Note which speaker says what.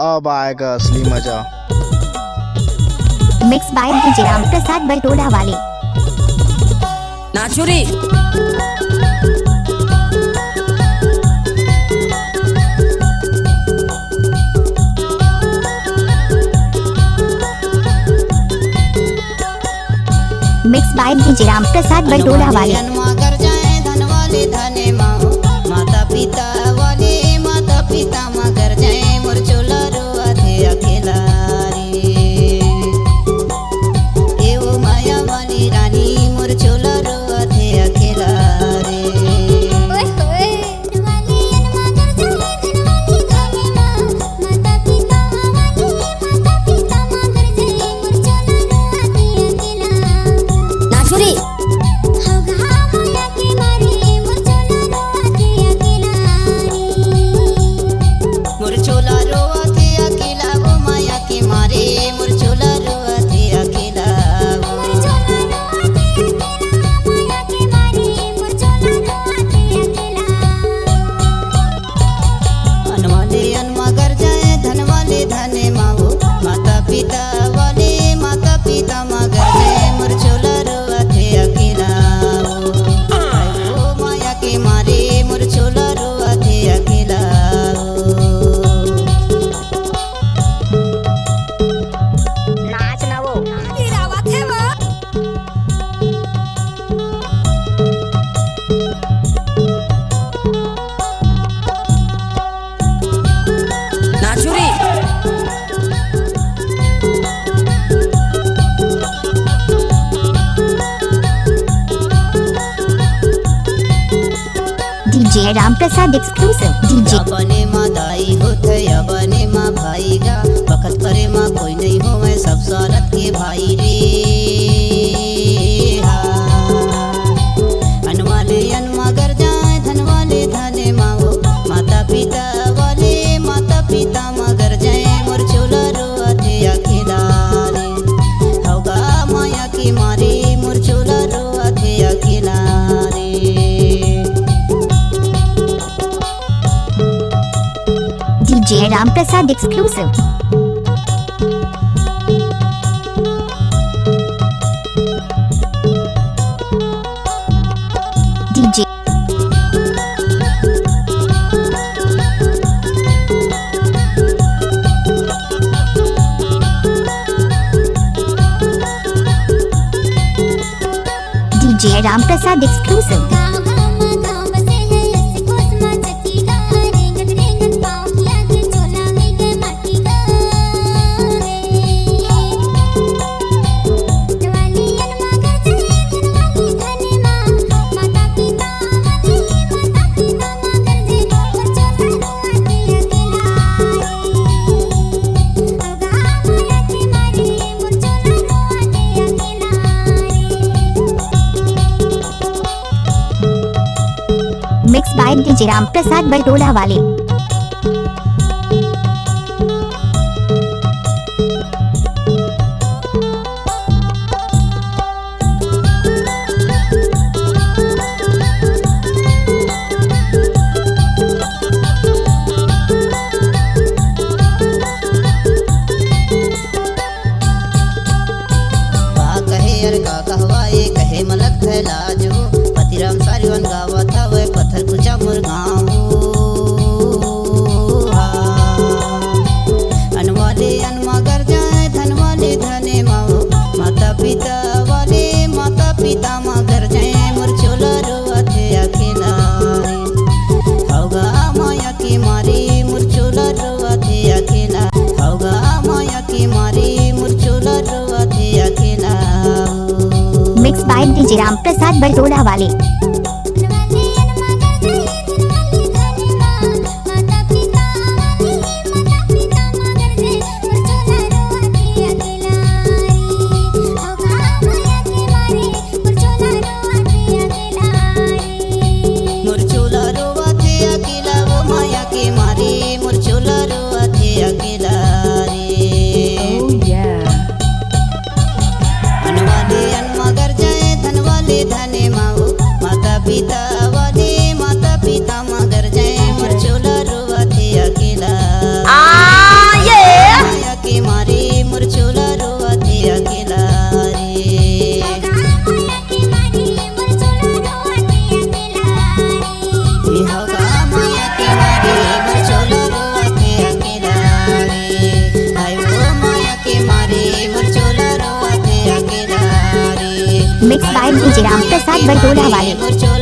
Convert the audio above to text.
Speaker 1: अब आएगा असली मजा।
Speaker 2: Mix by DJ Ram Prasad Batola वाले।
Speaker 3: नाचुरी
Speaker 2: mix by DJ Ram Prasad Batola वाले।
Speaker 4: कर जाए धन वाले धने माओ माता पिता वाले माता पिता मगर जाए मोर चोला रोआ थे अकेला रे एवो माया वाली रानी मोर चोला रोआ थे अकेला रे।
Speaker 2: DJ Ram Prasad exclusive DJ.
Speaker 4: अपने माँ दाई होते अपने माँ भाई गा बखत करे माँ कोई नहीं हो मैं सब सारत के भाई रे अनवाले अनमा कर जाए धन वाले धने माँ हो माता पिता वाले माता पिता मगर जाए मोर चोला रोआ थे अकेला रे होगा माया की मारे मोर चोला रोआ थे अकेला रे।
Speaker 2: DJ Ram Prasad exclusive DJ. DJ Ram Prasad exclusive. Mix by DJ Ram Prasad Batola वाले।
Speaker 4: का कहवाए कहे मलक थैलाज हो पतिराम सारीवन गावा था वह पत्थर कुचा मुर्गाम अनवाले अनमा कर जाए धन वाले धने माओ माता पिता वाले माता पिता मगर जाए मोर चोला रोआ थे अकेला रे होगा माया की मारी मोर चोला रोआ थे अकेला होगा माया की मारी मोर चोला रोआ थे अकेला।
Speaker 2: Mix by DJ Ram Prasad Batola वाले।
Speaker 4: मुरचोला रोआ थे अकेला वो माया के मारे मुरचोला रोआ थे अकेला रे अनवाले अनमा कर जाए धन वाले धने माओ माता
Speaker 2: Mixed by DJ Ram Prasad Bardola Wale.
Speaker 4: मोर चोला